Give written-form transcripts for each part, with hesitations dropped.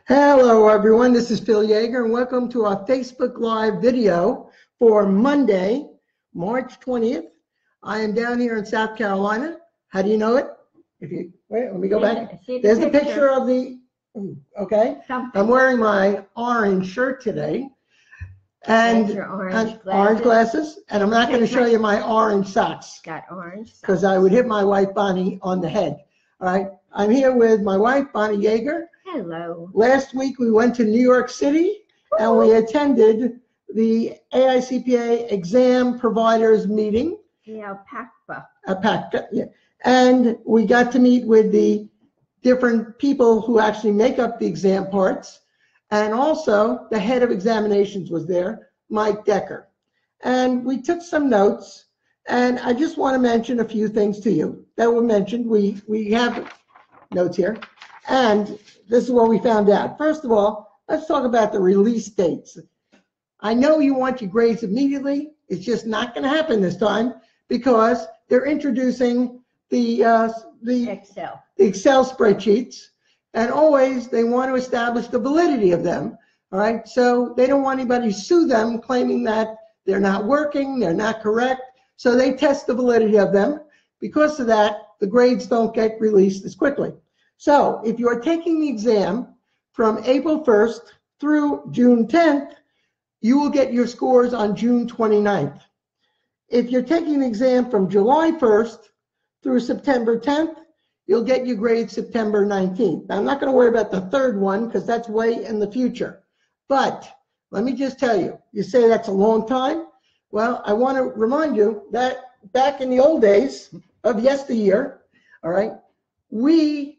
Hello everyone, this is Phil Yaeger and welcome to our Facebook Live video for Monday, March 20th. I am down here in South Carolina. How do you know it? Wait, let me go back. There's the picture of the, okay. I'm wearing my orange shirt today. And orange glasses. And I'm not going to show you my orange socks. Got orange socks. Because I would hit my wife Bonnie on the head. All right. I'm here with my wife, Bonni Yaeger. Hello. Last week we went to New York City and we attended the AICPA exam providers meeting. Yeah, AICPA. AICPA, yeah. And we got to meet with the different people who actually make up the exam parts. And also the head of examinations was there, Mike Decker. And we took some notes. And I just want to mention a few things to you that were mentioned. We have notes here. And this is what we found out. First of all, let's talk about the release dates. I know you want your grades immediately. It's just not going to happen this time because they're introducing the Excel spreadsheets, and always they want to establish the validity of them. All right, so they don't want anybody to sue them claiming that they're not working, they're not correct. So they test the validity of them. Because of that, the grades don't get released as quickly. So if you're taking the exam from April 1st through June 10th, you will get your scores on June 29th. If you're taking the exam from July 1st through September 10th, you'll get your grades September 19th. Now, I'm not going to worry about the third one because that's way in the future. But let me just tell you, you say that's a long time. Well, I want to remind you that back in the old days of yesteryear, all right, we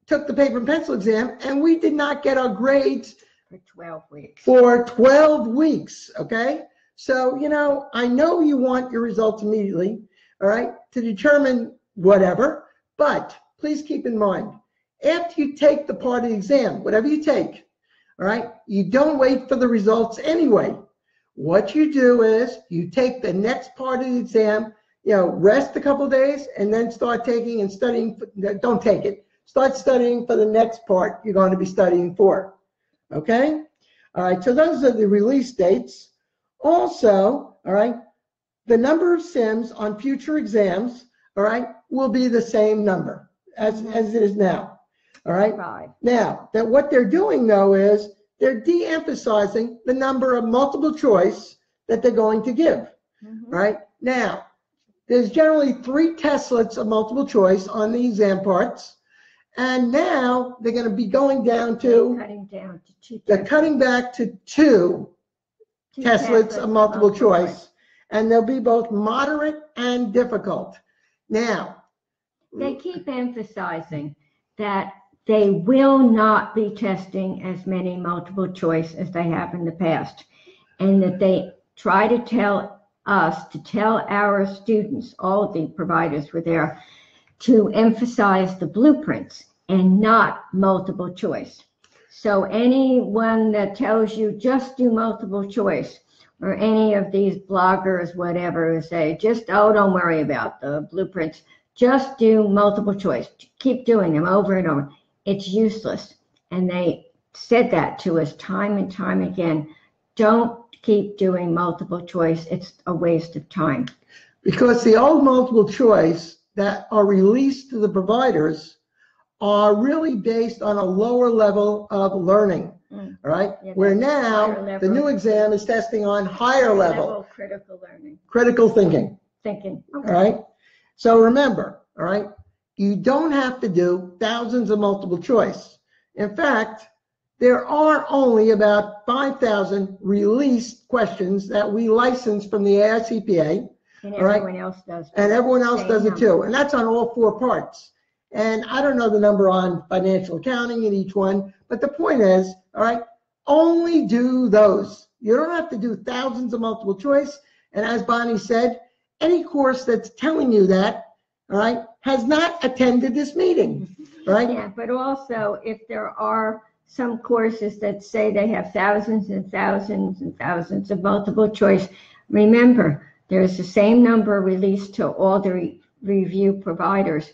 took the paper and pencil exam and we did not get our grades for 12 weeks. For 12 weeks, okay? So, you know, I know you want your results immediately, all right, to determine whatever, but please keep in mind, after you take the part of the exam, whatever you take, all right, you don't wait for the results anyway. What you do is you take the next part of the exam, you know, rest a couple of days and then start taking and studying. Don't take it. Start studying for the next part you're going to be studying for. Okay? All right, so those are the release dates. Also, all right, the number of sims on future exams, all right, will be the same number as it is now. All right? Now, that what they're doing, though, is they're de-emphasizing the number of multiple choice that they're going to give. Right? Now, there's generally 3 testlets of multiple choice on the exam parts. And now they're going to be going down to, they're cutting back to 2 testlets of multiple choice. And they'll be both moderate and difficult. Now, they keep emphasizing that they will not be testing as many multiple choice as they have in the past. And that they try to tell us, to tell our students, all of the providers were there, to emphasize the blueprints and not multiple choice. So anyone that tells you just do multiple choice, or any of these bloggers, whatever, who say, just, oh, don't worry about the blueprints, just do multiple choice. Keep doing them over and over. It's useless. And they said that to us time and time again. Don't keep doing multiple choice. It's a waste of time. Because the old multiple choice that are released to the providers are really based on a lower level of learning, all right? Yeah, where now the new exam is testing on higher level critical learning. Critical thinking. Okay. All right? So remember, all right, you don't have to do thousands of multiple choice. In fact, there are only about 5,000 released questions that we license from the AICPA. And everyone else does. And everyone else does it too. And that's on all 4 parts. And I don't know the number on financial accounting in each one, but the point is, all right, only do those. You don't have to do thousands of multiple choice. And as Bonnie said, any course that's telling you that, all right, has not attended this meeting, right? Yeah, but also if there are some courses that say they have thousands and thousands and thousands of multiple choice, remember, there's the same number released to all the review providers.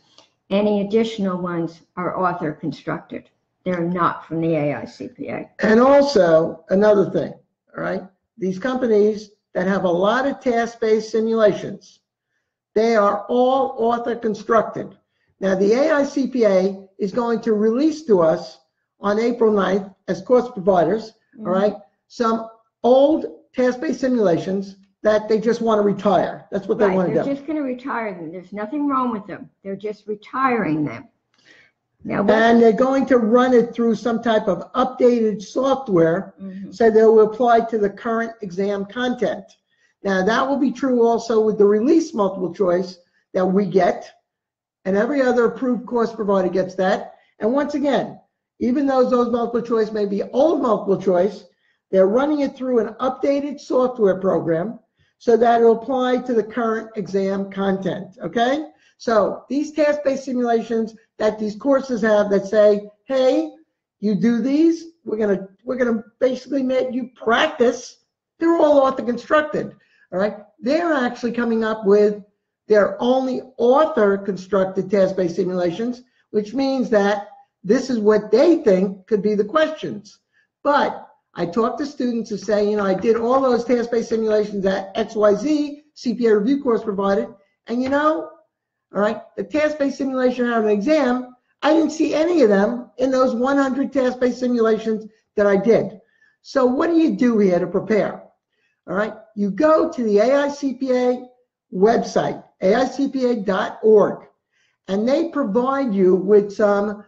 Any additional ones are author constructed. they're not from the AICPA. And also, another thing, all right? These companies that have a lot of task-based simulations, they are all author constructed. Now, the AICPA is going to release to us on April 9th as course providers, all right, some old task-based simulations that they just want to retire. That's what they want to do. They're just going to retire them. There's nothing wrong with them. They're just retiring them. Now, and they're going to run it through some type of updated software, so they will apply to the current exam content. Now, that will be true also with the release multiple choice that we get, and every other approved course provider gets that. And once again, even though those multiple choice may be old multiple choice, they're running it through an updated software program so that it'll apply to the current exam content, okay? So these task-based simulations that these courses have that say, hey, you do these, we're gonna basically make you practice, they're all author constructed, all right? They're actually coming up with their only author constructed task-based simulations, which means that this is what they think could be the questions. But I talk to students who say, you know, I did all those task-based simulations at XYZ, CPA review course provided, and you know, all right, the task-based simulation out of an exam, I didn't see any of them in those 100 task-based simulations that I did. So what do you do here to prepare? All right, you go to the AICPA website, AICPA.org, and they provide you with some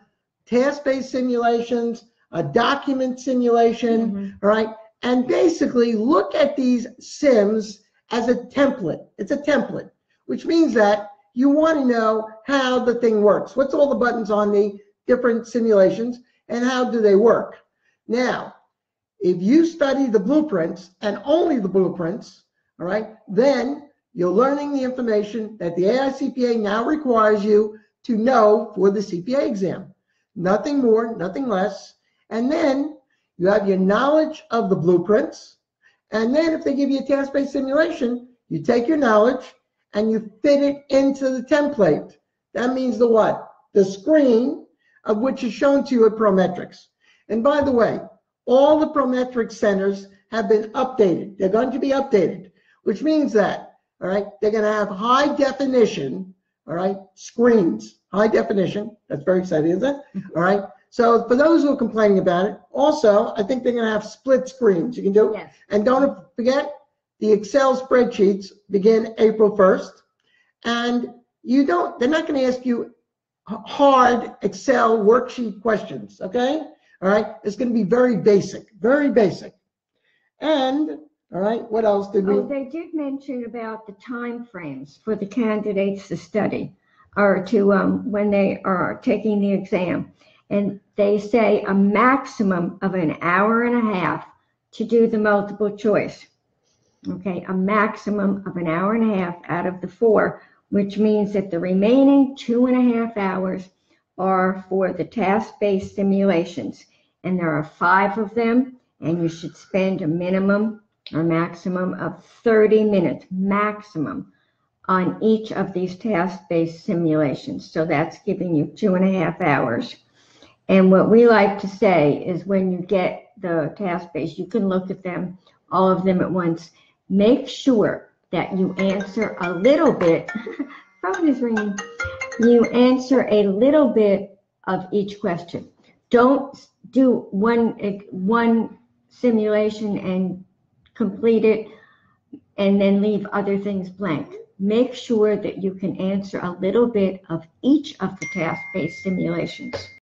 task-based simulations, a document simulation, all right, and basically look at these sims as a template. It's a template, which means that you want to know how the thing works. What's all the buttons on the different simulations and how do they work? Now, if you study the blueprints and only the blueprints, all right, then you're learning the information that the AICPA now requires you to know for the CPA exam. Nothing more, nothing less. And then you have your knowledge of the blueprints. And then if they give you a task-based simulation, you take your knowledge and you fit it into the template. That means the what? The screen of which is shown to you at Prometrics. And by the way, all the Prometrics centers have been updated. They're going to be updated, which means that, all right, they're going to have high definition, all right, screens, high definition. That's very exciting, isn't it? All right. So for those who are complaining about it, also, I think they're going to have split screens. You can do it. Yes. And don't forget, the Excel spreadsheets begin April 1st. And they're not going to ask you hard Excel worksheet questions, okay? All right. It's going to be very basic, very basic. And, all right, what else did we? Oh, they did mention about the time frames for the candidates to study or to when they are taking the exam. And they say a maximum of an hour and a half to do the multiple choice. Okay, a maximum of an hour and a half out of the 4, which means that the remaining 2.5 hours are for the task-based simulations. And there are 5 of them, and you should spend a minimum or maximum of 30 minutes, maximum, on each of these task-based simulations. So that's giving you 2.5 hours. And what we like to say is when you get the task-based, you can look at them, all of them at once. Make sure that you answer a little bit, phone is ringing, you answer a little bit of each question. Don't do one simulation and complete it and then leave other things blank. Make sure that you can answer a little bit of each of the task-based simulations.